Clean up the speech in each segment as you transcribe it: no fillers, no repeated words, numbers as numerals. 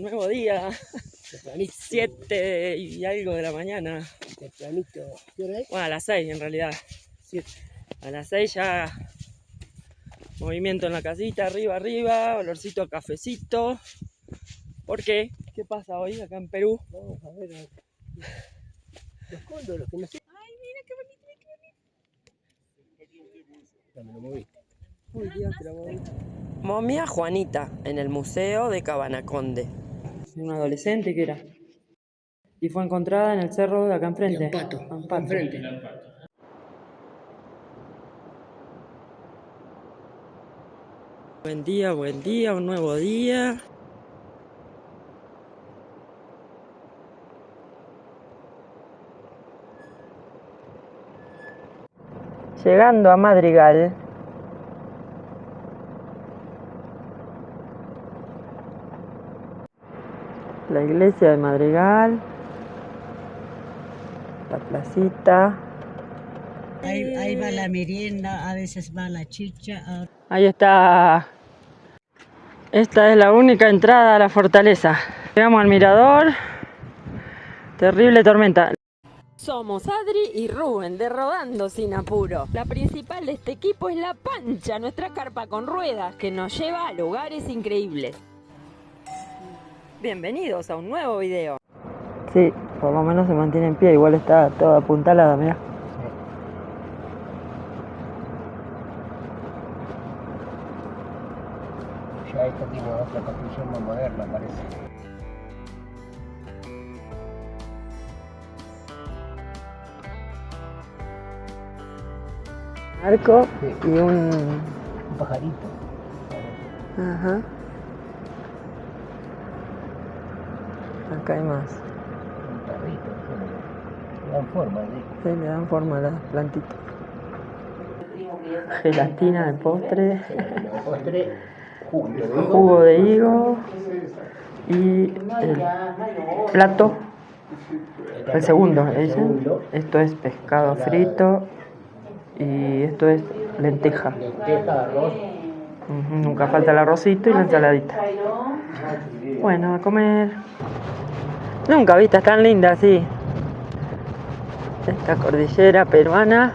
Nuevo día, Tempranito. 7 y algo de la mañana. Tempranito. ¿Qué hora es? Bueno, a las 6 en realidad. 7. A las 6 ya movimiento en la casita, arriba, olorcito a cafecito. ¿Por qué? ¿Qué pasa hoy acá en Perú? Vamos a ver los cóndores que no sé. Ay, mira qué bonito, Ya me lo moviste. Uy, Dios, te lo moví. Momia Juanita, en el Museo de Cabanaconde. Una adolescente que era. Y fue encontrada en el cerro de acá enfrente. Ampato. Ampato. Enfrente. Buen día, un nuevo día. Llegando a Madrigal. La iglesia de Madrigal. La placita. Ahí va la merienda, a veces va la chicha. Ahí está. Esta es la única entrada a la fortaleza. Llegamos al mirador. Terrible tormenta. Somos Adri y Rubén de Rodando Sin Apuro. La principal de este equipo es la Pancha, nuestra carpa con ruedas que nos lleva a lugares increíbles. Bienvenidos a un nuevo video. Sí, por lo menos se mantiene en pie, igual está toda apuntalada, mirá. Ya esto tiene otra construcción más moderna, parece. Arco Sí. y un... Un pajarito. Ajá. Acá hay más. Un perrito. Le dan forma, ¿sí? Sí, le dan forma a las plantitas. Gelatina de postre. El postre, Jugo de higo. Y el plato. El segundo, ¿le dicen? Esto es pescado frito. Y esto es lenteja. lenteja, arroz. Nunca falta el arrocito y la ensaladita. Bueno, a comer. Nunca vistas tan lindas, sí. Esta cordillera peruana.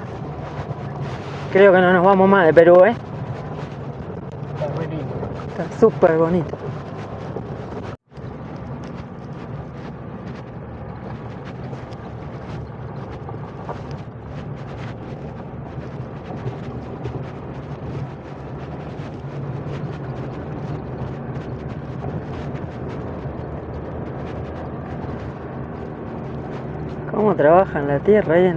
Creo que no nos vamos más de Perú, ¿eh? Está muy lindo. Está súper bonito. ¿Cómo trabajan la tierra ahí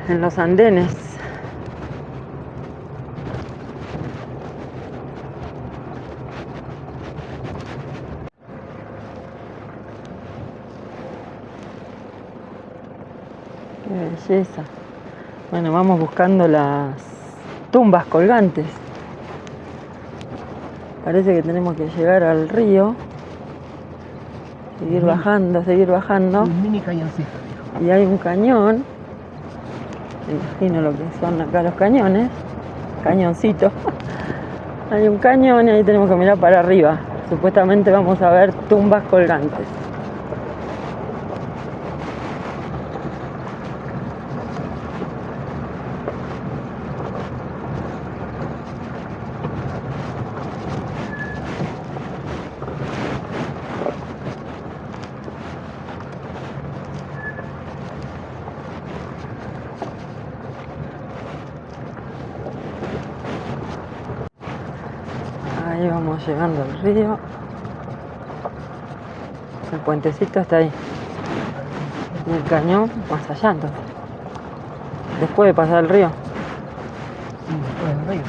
en los andenes? Qué belleza. Bueno, vamos buscando las tumbas colgantes. Parece que tenemos que llegar al río. Seguir bajando. Un mini cañoncito, dijo. Y hay un cañón. Me imagino lo que son acá los cañones. Cañoncitos. Hay un cañón y ahí tenemos que mirar para arriba. Supuestamente vamos a ver tumbas colgantes. Ahí vamos llegando al río. El puentecito está ahí. Y el cañón más allá entonces. Después de pasar el río. Sí, después del río.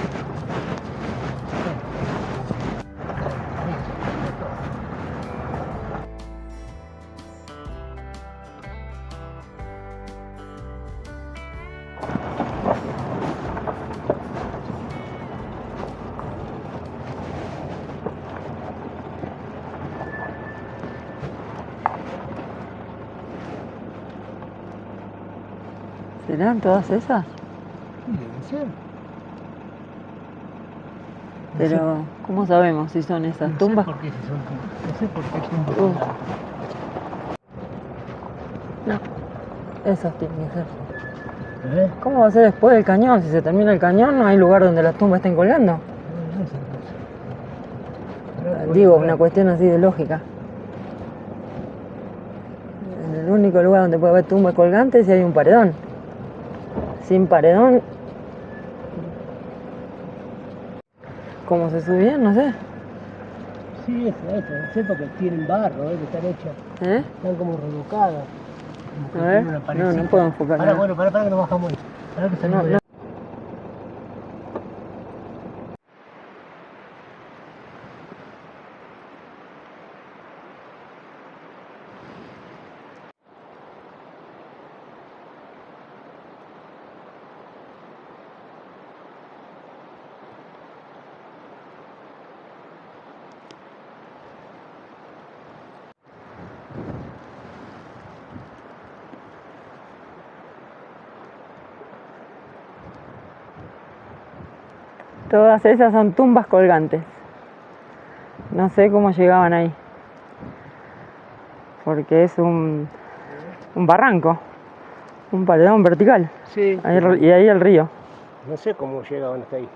¿Serán todas esas? Sí, debe ser. Pero, ¿cómo sabemos si son esas No tumbas? sé por qué si son tumbas. No sé por qué tumbas. No, esos tienen que ser. ¿Eh? ¿Cómo va a ser después del cañón? Si se termina el cañón, no hay lugar donde las tumbas estén colgando. No sé entonces. Digo, una cuestión así de lógica. En el único lugar donde puede haber tumbas colgantes es si hay un paredón. Sin paredón, ¿cómo se subían? No sé. Sí, eso, no sé porque tienen barro, que están hechas. ¿Eh? Están como revocadas. Como que A ver, tienen una no parecita. puedo enfocar Pará, nada. bueno, pará que nos bajamos ahí. Pará que salimos No, de no. ahí. Todas esas son tumbas colgantes. No sé cómo llegaban ahí. Porque es un barranco. Un paredón vertical. Sí. Y ahí el río. No sé cómo llegaban hasta ahí.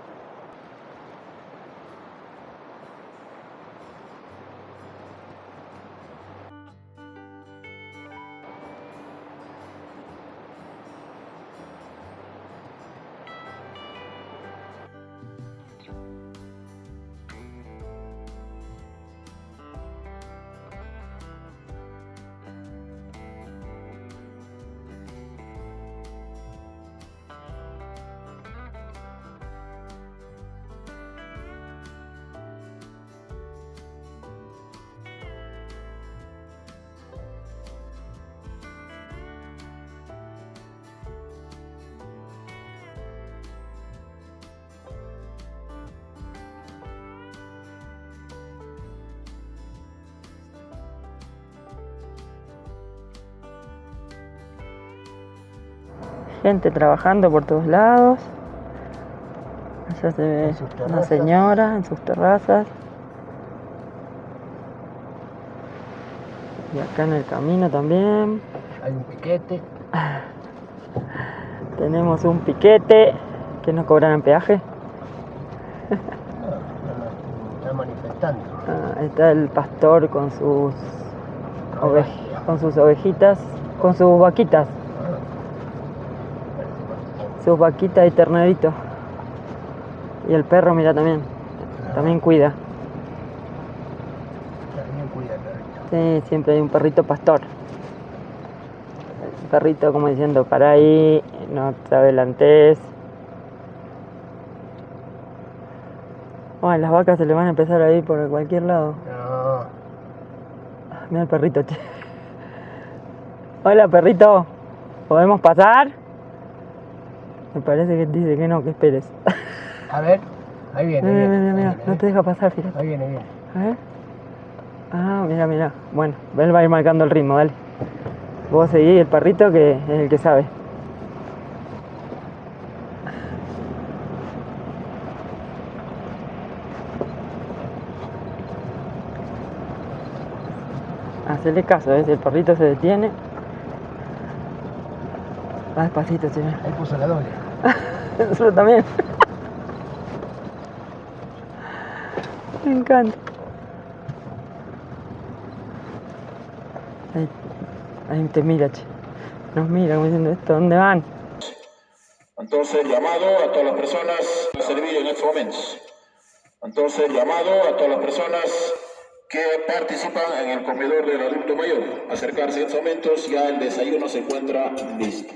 Gente trabajando por todos lados. Allá se ve En sus una terrazas. señora en sus terrazas. Y acá en el camino también. Hay un piquete. Tenemos un piquete que nos cobrarán peaje. Están manifestando. Ahí está el pastor con sus ovejitas, con sus vaquitas. Sus vaquitas y terneritos. Y el perro, mira, también cuida. También cuida el perrito. Sí, siempre hay un perrito pastor. El perrito como diciendo, para ahí, no te adelantes. Ay, las vacas se le van a empezar a ir por cualquier lado. No. Mira el perrito, che. Hola, perrito. ¿Podemos pasar? Me parece que dice que no, que esperes. A ver. Ahí viene. Mira, no te deja pasar, fíjate. Ahí viene. A ver. Ah, mira. Bueno, él va a ir marcando el ritmo, dale. Vos seguís el perrito que es el que sabe. Hacele caso, si el perrito se detiene. Va despacito, señor. Ahí puso la doble. Nosotros también. Me encanta. Ahí te mira, che. Nos mira como diciendo esto, ¿dónde van? Entonces, llamado a todas las personas a servir en estos momentos. Entonces, llamado a todas las personas que participan en el comedor del adulto mayor. Acercarse en estos momentos, ya el desayuno se encuentra listo.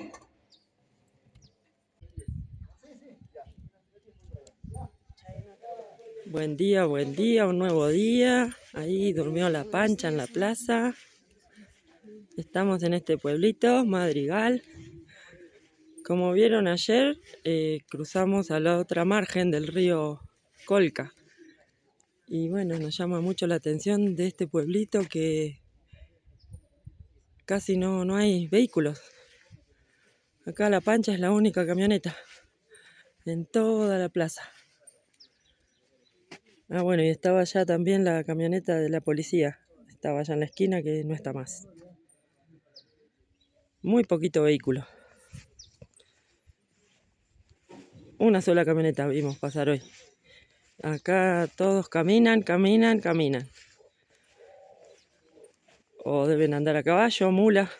Buen día, un nuevo día. Ahí durmió la Pancha en la plaza. Estamos en este pueblito, Madrigal. Como vieron ayer, cruzamos a la otra margen del río Colca. Y bueno, nos llama mucho la atención de este pueblito que casi no hay vehículos. Acá la Pancha es la única camioneta en toda la plaza. Ah, bueno, y estaba allá también la camioneta de la policía. Estaba allá en la esquina que no está más. Muy poquito vehículo. Una sola camioneta vimos pasar hoy. Acá todos caminan. O deben andar a caballo, mula.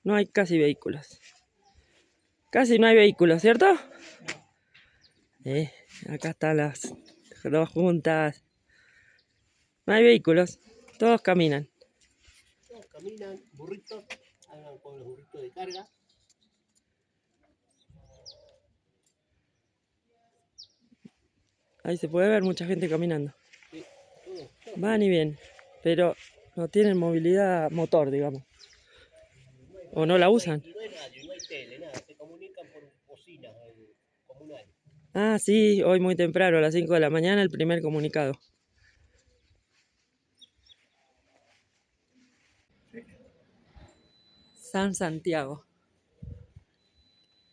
No hay casi vehículos. Casi no hay vehículos, ¿cierto? Acá están las dos juntas. No hay vehículos. Todos caminan. Todos caminan, burritos, hablan con los burritos de carga. Ahí se puede ver mucha gente caminando. Sí, todos. Van y vienen. Pero no tienen movilidad motor, digamos. O no la usan. Y no hay radio, no hay tele, nada. Se comunican por bocinas comunales. Ah, sí, hoy muy temprano, a las 5 de la mañana, el primer comunicado. San Santiago.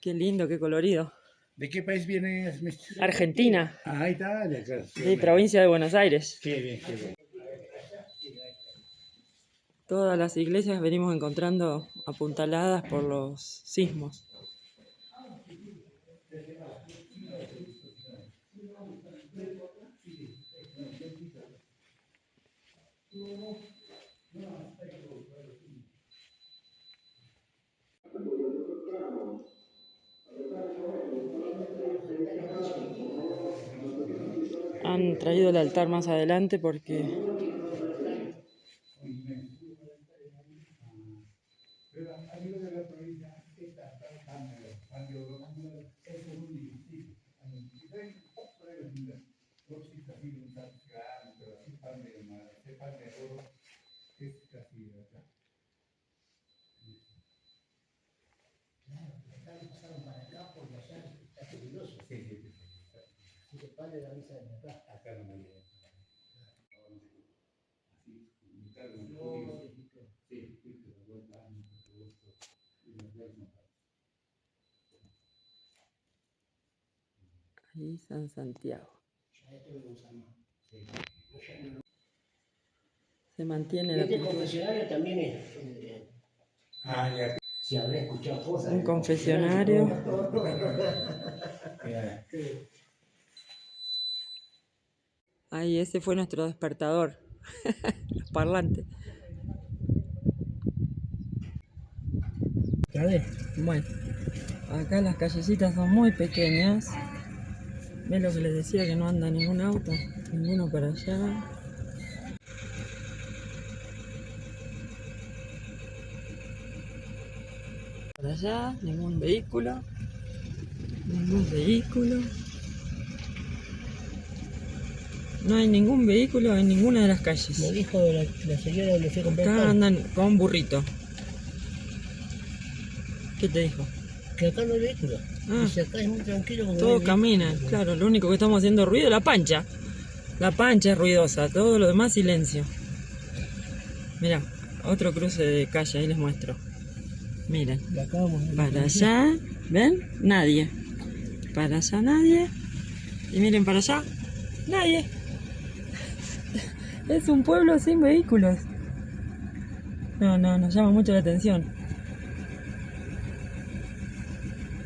Qué lindo, qué colorido. ¿De qué país vienes, mister? Argentina, Ah, Italia, claro. de provincia de Buenos Aires. Qué bien, qué bien. Todas las iglesias venimos encontrando apuntaladas por los sismos. Han traído el altar más adelante porque ahí San Santiago. Se mantiene la Este pintura. confesionario también es. Ah, ya. Si habrá escuchado cosas. Un confesionario. Ahí ese fue nuestro despertador. Los parlantes. Bueno, acá las callecitas son muy pequeñas. ¿Ven lo que les decía? Que no anda ningún auto, ninguno para allá. Para allá, ningún vehículo. No hay ningún vehículo en ninguna de las calles. Me dijo la señora donde fui a comprar Acá pan, andan con un burrito. ¿Qué te dijo? que acá no hay vehículos. Ah. Dice, acá es muy tranquilo porque no Todos hay caminan, claro, lo único que estamos haciendo ruido es la pancha. La pancha es ruidosa, todo lo demás silencio. Mirá, otro cruce de calle, ahí les muestro. Miren, vehículos. Acá vamos a ver. para allá, ¿ven? Nadie. Para allá nadie. Y miren para allá, nadie. Es un pueblo sin vehículos. No, nos llama mucho la atención.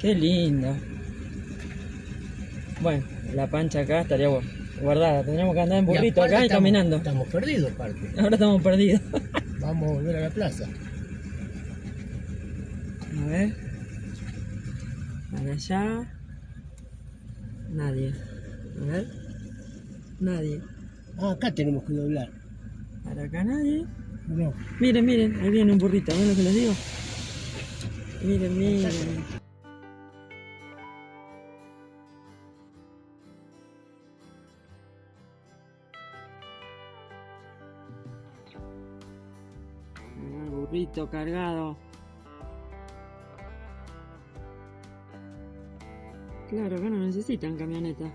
Qué lindo. Bueno, la pancha acá estaría guardada. Tendríamos que andar en burrito acá y caminando. Estamos perdidos, aparte. Ahora estamos perdidos. Vamos a volver a la plaza. A ver. Para allá. Nadie. A ver. Nadie. Ah, acá tenemos que doblar. Para acá nadie. No. Miren, ahí viene un burrito. ¿Ven lo que les digo? Miren. El burrito cargado. Claro, acá no necesitan camioneta.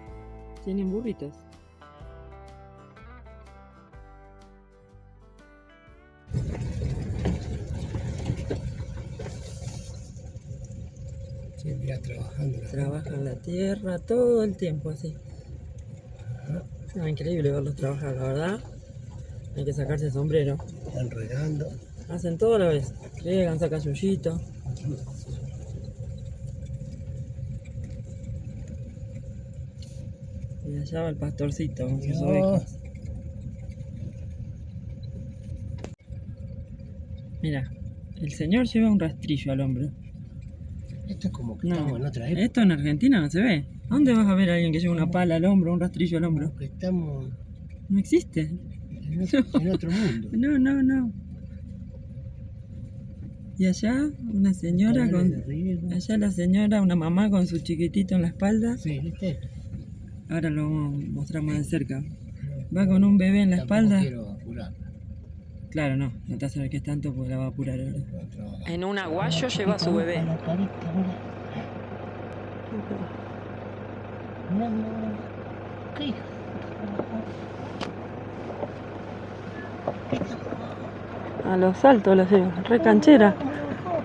Tienen burritos. Sí, mirá, trabajando. Trabajan la tierra todo el tiempo así. No, increíble verlos trabajar, la verdad. Hay que sacarse el sombrero. Están regando. Hacen todo a la vez. Riegan, sacan yuyito. Y allá va el pastorcito con sus ovejas. Mira, el señor lleva un rastrillo al hombro. Esto es como que No, estamos en otra época. esto en Argentina no se ve. ¿Dónde vas a ver a alguien que lleva una pala al hombro, un rastrillo al hombro? Que estamos No existe. en otro mundo. No, no, no. Y allá una señora con... Allá la señora, una mamá con su chiquitito en la espalda. Sí, ¿viste? Ahora lo vamos a mostrar más de cerca. Va con un bebé en la Tampoco espalda. quiero apurarla. Claro, no te hace ver que es tanto porque la va a apurar ahora. para trabajar. En un aguayo lleva a su bebé. La carita, mira. Mira. ¿Qué hijo? A los saltos la lleva, re canchera.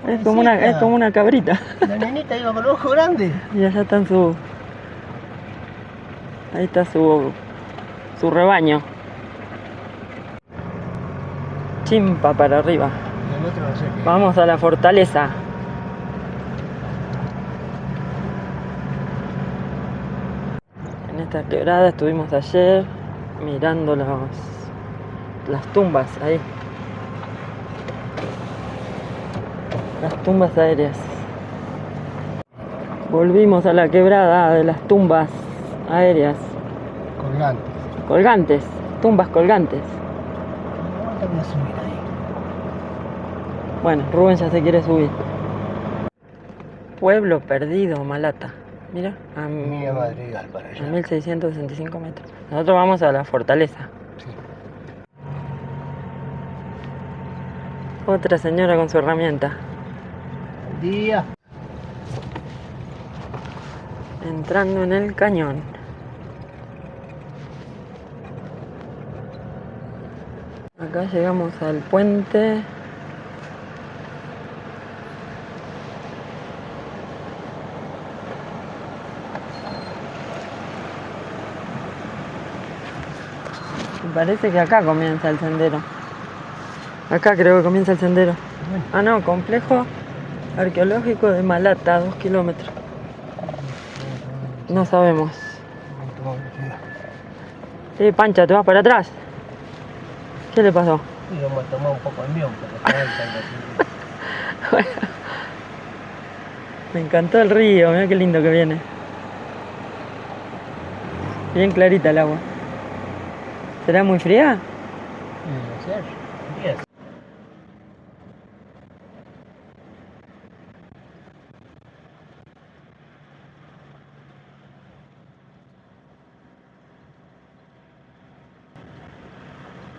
Es como una cabrita. La nenita iba con los ojos grandes. Y allá están ahí está su rebaño. Chimpa para arriba. Y el otro no sé qué. Vamos a la fortaleza. En esta quebrada estuvimos ayer mirando las tumbas ahí. Las tumbas aéreas. Volvimos a la quebrada de las tumbas aéreas. Colgante. Colgantes, tumbas colgantes. Vamos a subir ahí. Bueno, Rubén ya se quiere subir. Pueblo perdido, Malata. Mira, Mira Madrigal para a allá. 1665 metros. Nosotros vamos a la fortaleza. Sí. Otra señora con su herramienta. Buen día. Entrando en el cañón. Acá llegamos al puente. Me parece que acá comienza el sendero. Acá creo que comienza el sendero. Bueno. Ah, no, complejo arqueológico de Malata, 2 kilómetros. No sabemos. Pancha, ¿te vas para atrás? ¿Qué le pasó? Y vamos a tomar un poco de mión, porque está Bueno, me encantó el río, mira qué lindo que viene. Bien clarita el agua. ¿Será muy fría?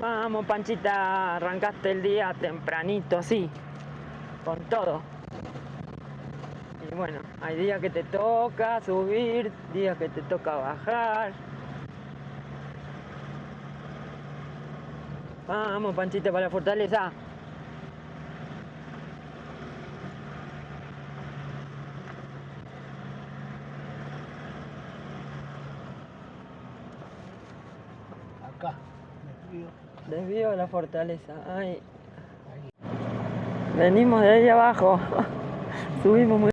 Vamos, Panchita, arrancaste el día tempranito, así, con todo. Y bueno, hay días que te toca subir, días que te toca bajar. Vamos, Panchita, para la fortaleza. Acá. Desvío de la fortaleza. Ay. Venimos de ahí abajo. Subimos muy...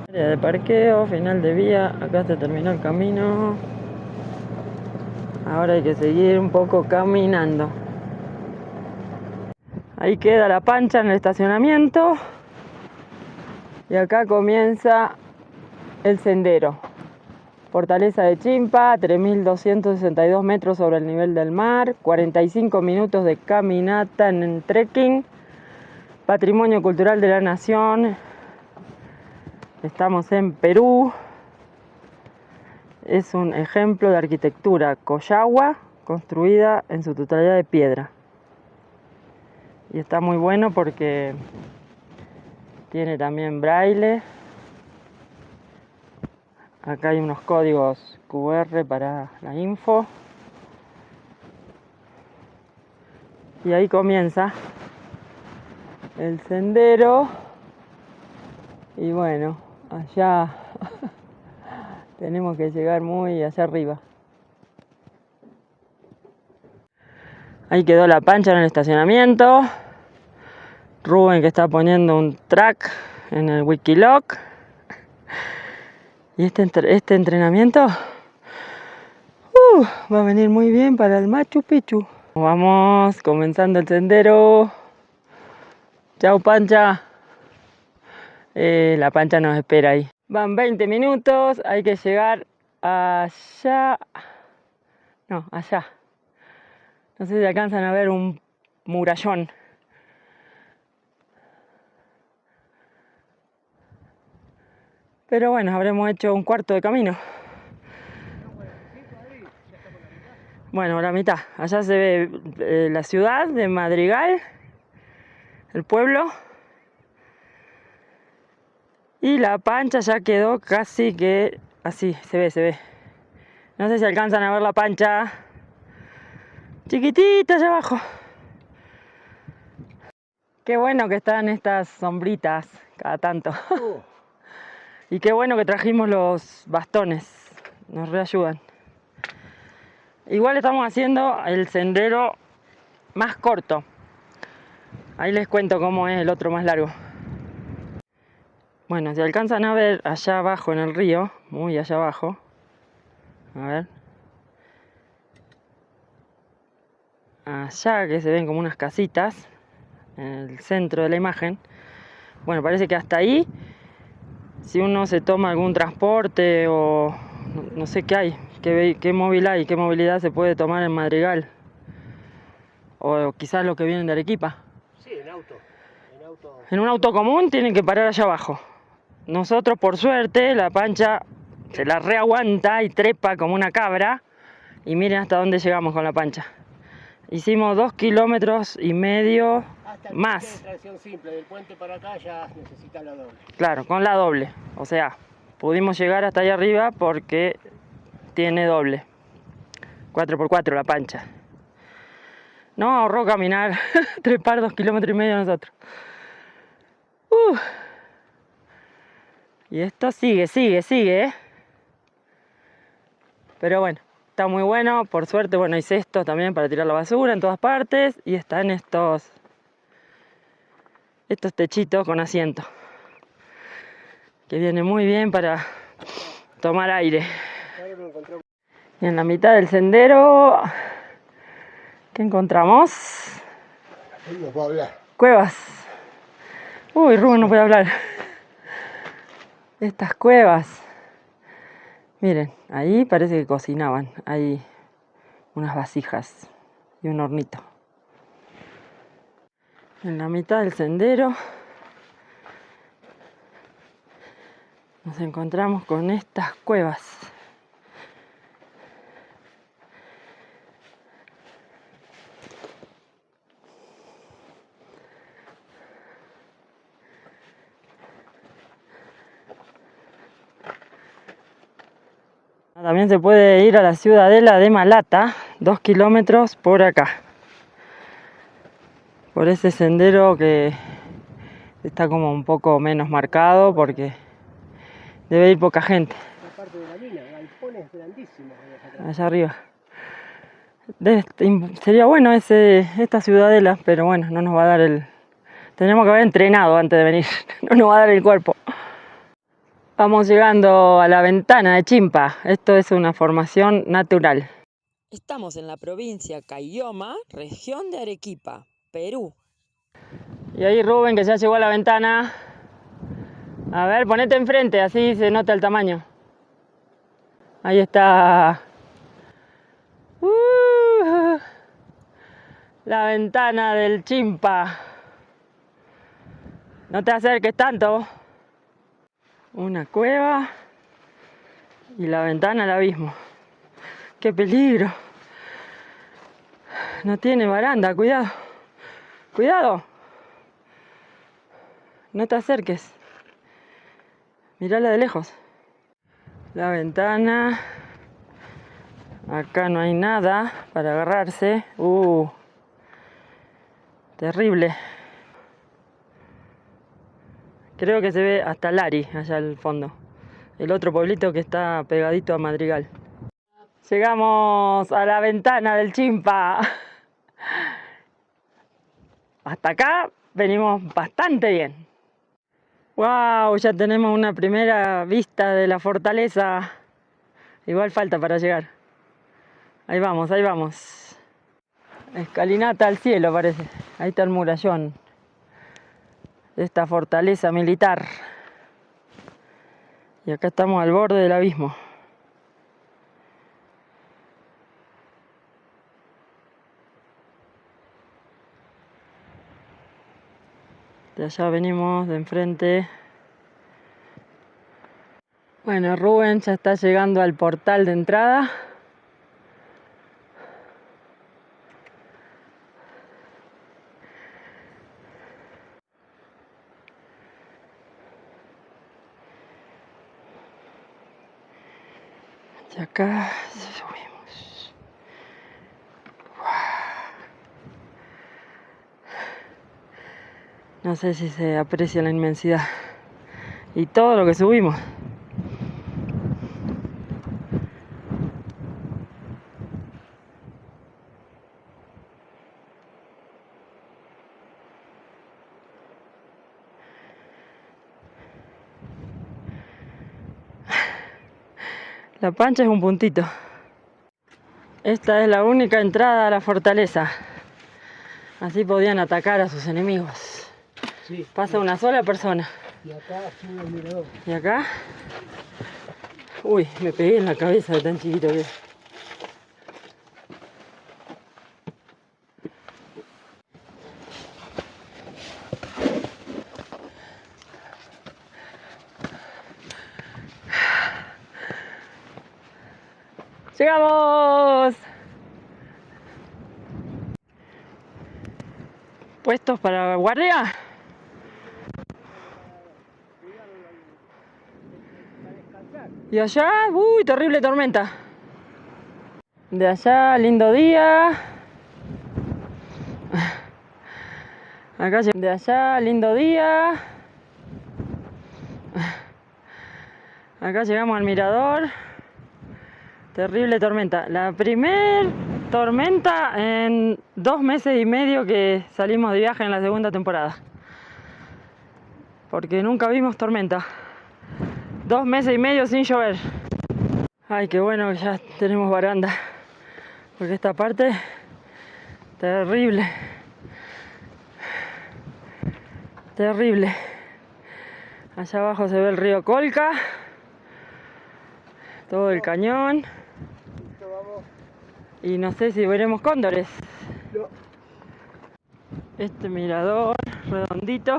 Área de parqueo, final de vía. Acá se terminó el camino. Ahora hay que seguir un poco caminando. Ahí queda la Pancha en el estacionamiento. Y acá comienza el sendero. Fortaleza de Chimpa, 3.262 metros sobre el nivel del mar, 45 minutos de caminata en trekking, Patrimonio Cultural de la Nación. Estamos en Perú. Es un ejemplo de arquitectura Collagua, construida en su totalidad de piedra. Y está muy bueno porque tiene también braille. Acá hay unos códigos QR para la info. Y ahí comienza el sendero. Y bueno, allá tenemos que llegar muy allá arriba. Ahí quedó la Pancha en el estacionamiento. Rubén que está poniendo un track en el Wikiloc. Y este entrenamiento va a venir muy bien para el Machu Picchu. Vamos comenzando el sendero. Chau Pancha. La Pancha nos espera ahí. Van 20 minutos, hay que llegar allá. No, allá. No sé si alcanzan a ver un murallón. Pero bueno, habremos hecho un cuarto de camino. Bueno, la mitad. Allá se ve la ciudad de Madrigal, el pueblo. Y la Pancha ya quedó casi que así, se ve. No sé si alcanzan a ver la Pancha. Chiquitita allá abajo. Qué bueno que están estas sombritas cada tanto. Y qué bueno que trajimos los bastones. Nos reayudan. Igual estamos haciendo el sendero más corto. Ahí les cuento cómo es el otro más largo. Bueno, si alcanzan a ver allá abajo en el río, muy allá abajo. A ver. Allá que se ven como unas casitas en el centro de la imagen. Bueno, parece que hasta ahí, si uno se toma algún transporte o no sé qué hay, qué móvil hay, qué movilidad se puede tomar en Madrigal. O quizás los que vienen de Arequipa. Sí, en auto. En un auto común tienen que parar allá abajo. Nosotros, por suerte, la Pancha se la reaguanta y trepa como una cabra. Y miren hasta dónde llegamos con la Pancha. Hicimos 2,5 kilómetros Hasta el más. puente de tracción simple, del puente para acá ya necesita la doble. Claro, con la doble. O sea, pudimos llegar hasta allá arriba porque tiene doble. 4x4 la Pancha. No ahorró caminar, trepar 2,5 kilómetros nosotros. Y esto sigue. Pero bueno, está muy bueno. Por suerte, bueno, hay cestos también para tirar la basura en todas partes. Y están estos techitos con asiento. Que viene muy bien para tomar aire. Y en la mitad del sendero, ¿qué encontramos? No puedo hablar. Cuevas. Uy, Rubén no puede hablar. Estas cuevas. Miren, ahí parece que cocinaban. Hay unas vasijas y un hornito. En la mitad del sendero nos encontramos con estas cuevas. También se puede ir a la ciudadela de Malata, 2 kilómetros por acá. Por ese sendero que está como un poco menos marcado porque debe ir poca gente. La parte de la mina, galpones grandísimos. Allá arriba. Sería bueno esta ciudadela, pero bueno, no nos va a dar el... Tenemos que haber entrenado antes de venir, no nos va a dar el cuerpo. Vamos llegando a la ventana de Chimpa. Esto es una formación natural. Estamos en la provincia Caylloma, región de Arequipa, Perú. Y ahí Rubén que ya llegó a la ventana. A ver, ponete enfrente, así se nota el tamaño. Ahí está. La ventana del Chimpa. No te acerques tanto. Una cueva y la ventana al abismo. ¡Qué peligro! No tiene baranda, cuidado. ¡Cuidado! No te acerques. Mírala de lejos. La ventana. Acá no hay nada para agarrarse. Terrible. Creo que se ve hasta Lari, allá al fondo. El otro pueblito que está pegadito a Madrigal. Llegamos a la ventana del Chimpa. Hasta acá venimos bastante bien. ¡Wow! Ya tenemos una primera vista de la fortaleza. Igual falta para llegar. Ahí vamos, ahí vamos. Escalinata al cielo parece. Ahí está el murallón de esta fortaleza militar. Y acá estamos al borde del abismo. De allá venimos, de enfrente. Bueno, Rubén ya está llegando al portal de entrada. Y acá subimos. No sé si se aprecia la inmensidad y todo lo que subimos. La Pancha es un puntito. Esta es la única entrada a la fortaleza. Así podían atacar a sus enemigos. Sí. Pasa una sola persona. Y acá sube el mirador. ¿Y acá? Uy, me pegué en la cabeza de tan chiquito que es. ¡Llegamos! ¿Puestos para guardia? Y allá, uy, terrible tormenta. De allá, lindo día. Acá, de allá, lindo día. Acá llegamos al mirador. Terrible tormenta. La primer tormenta en 2 meses y medio que salimos de viaje en la segunda temporada. Porque nunca vimos tormenta. 2 meses y medio sin llover. Ay, qué bueno que ya tenemos baranda. Porque esta parte, terrible. Terrible. Allá abajo se ve el río Colca. Todo el cañón. Y no sé si veremos cóndores. No. Este mirador redondito.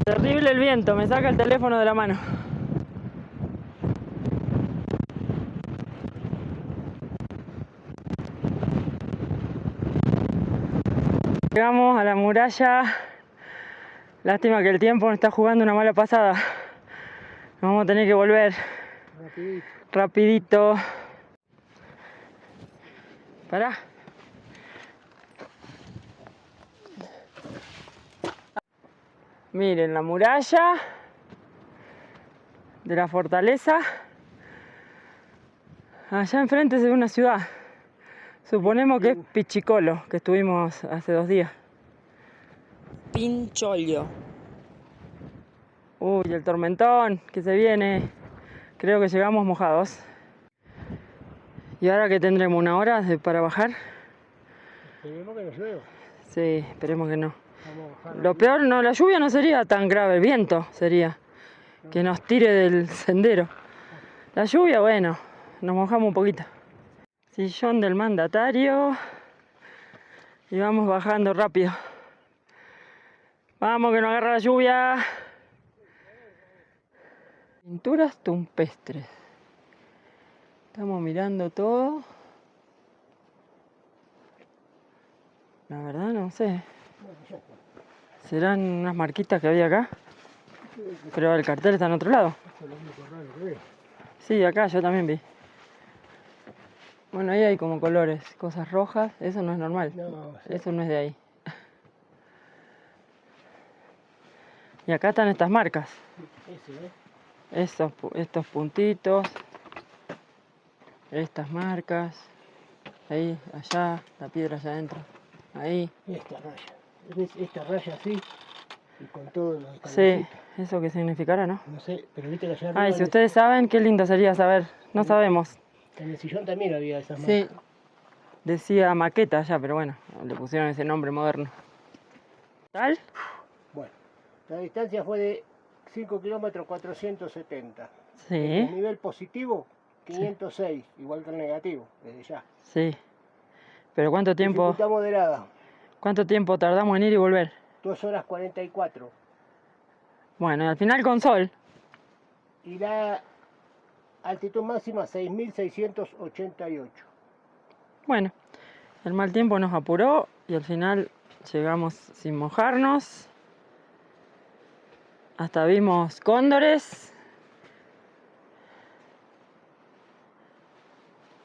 Terrible el viento, me saca el teléfono de la mano. Llegamos a la muralla. Lástima que el tiempo nos está jugando una mala pasada. Nos vamos a tener que volver rapidito. Pará. Miren la muralla de la fortaleza. Allá enfrente se ve una ciudad. Suponemos que es Pichicolo, que estuvimos hace 2 días. Pincholio. Uy, el tormentón que se viene. Creo que llegamos mojados. ¿Y ahora que tendremos 1 hora para bajar? Esperemos que no llueva. Sí, esperemos que no. Vamos a bajar. Lo peor, no, la lluvia no sería tan grave, el viento sería que nos tire del sendero. La lluvia, bueno, nos mojamos un poquito. Sillón del mandatario. Y vamos bajando rápido. Vamos que nos agarra la lluvia. Pinturas tumpestres. Estamos mirando todo. La verdad no sé. ¿Serán unas marquitas que había acá? Pero el cartel está en otro lado. Sí, acá yo también vi. Bueno, ahí hay como colores, cosas rojas. Eso no es normal. No, sí. Eso no es de ahí. Y acá están estas marcas. Ese, ¿eh? Estos puntitos. Estas marcas. Ahí, allá, la piedra allá adentro. Ahí. Esta raya. ¿Ves esta raya así? Y con todo lo Sí, ¿eso qué significará, no? No sé, pero viste que allá arriba Ay, si ustedes saben, qué lindo sería saber. No sabemos. en el sillón también había esas Sí. marcas. Decía maqueta allá, pero bueno, le pusieron ese nombre moderno. ¿Tal? Bueno, la distancia fue de 5 kilómetros 470. Sí, El nivel positivo, 506, igual que el negativo, desde ya. sí. Pero ¿cuánto tiempo Dificultad moderada, tardamos en ir y volver? 2 horas 44. Bueno, y al final con sol. Y la altitud máxima, 6.688. Bueno, el mal tiempo nos apuró y al final llegamos sin mojarnos. Hasta vimos cóndores.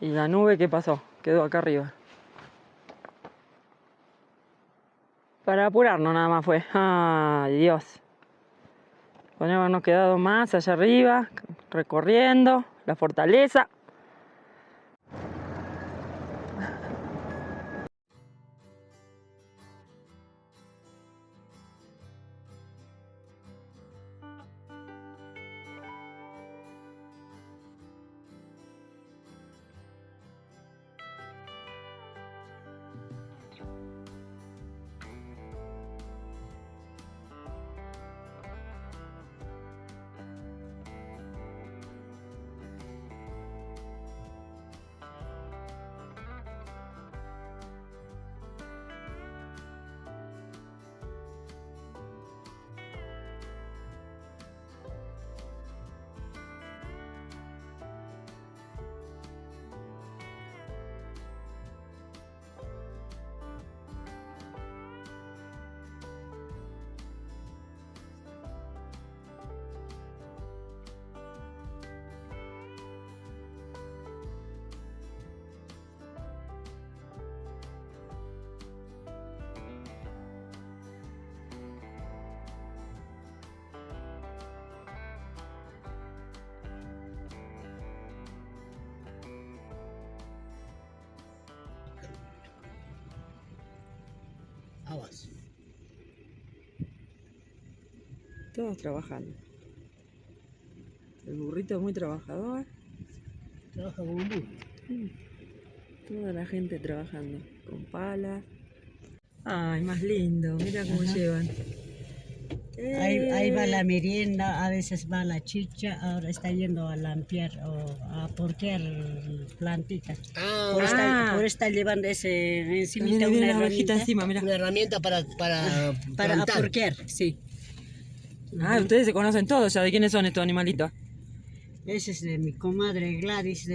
Y la nube, ¿qué pasó? Quedó acá arriba. Para apurarnos nada más fue. Ay, Dios. Podríamos habernos quedado más allá arriba, recorriendo la fortaleza. Aguas. Todos trabajando. El burrito es muy trabajador. Trabaja con un burro. Toda la gente trabajando con palas. Ay, más lindo. Mira cómo llevan. Ahí va la merienda, a veces va la chicha, ahora está yendo a lampiar o a porquear plantitas. Por estar llevando ese encima Mira, una una ovejita herramienta encima, mira. Una herramienta para para plantar. porquear, sí. Ah, ustedes se conocen todos ya. ¿De quiénes son estos animalitos? Ese es de mi comadre Gladys,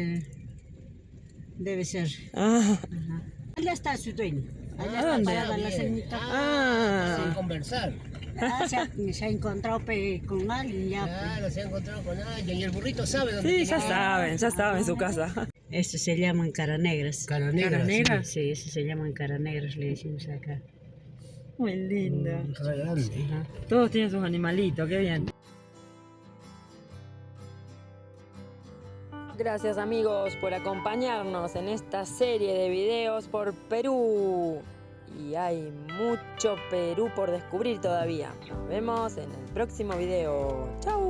debe ser. Ah, Ajá. Allá está su dueño. Allá ¿A está dónde? parada la Bien. señorita. Sin conversar. Se ha encontrado con alguien ya. Claro, se ha encontrado con alguien. Y el burrito sabe dónde sí, tiene ya que ir. saben su casa. Estos se llaman cara negras. Cara negra. Cara negra. Sí, esos se llaman cara negras, le decimos acá. Muy linda. Re grande. Ajá. Todos tienen sus animalitos, qué bien. Gracias amigos por acompañarnos en esta serie de videos por Perú. Y hay mucho Perú por descubrir todavía. Nos vemos en el próximo video. ¡Chau!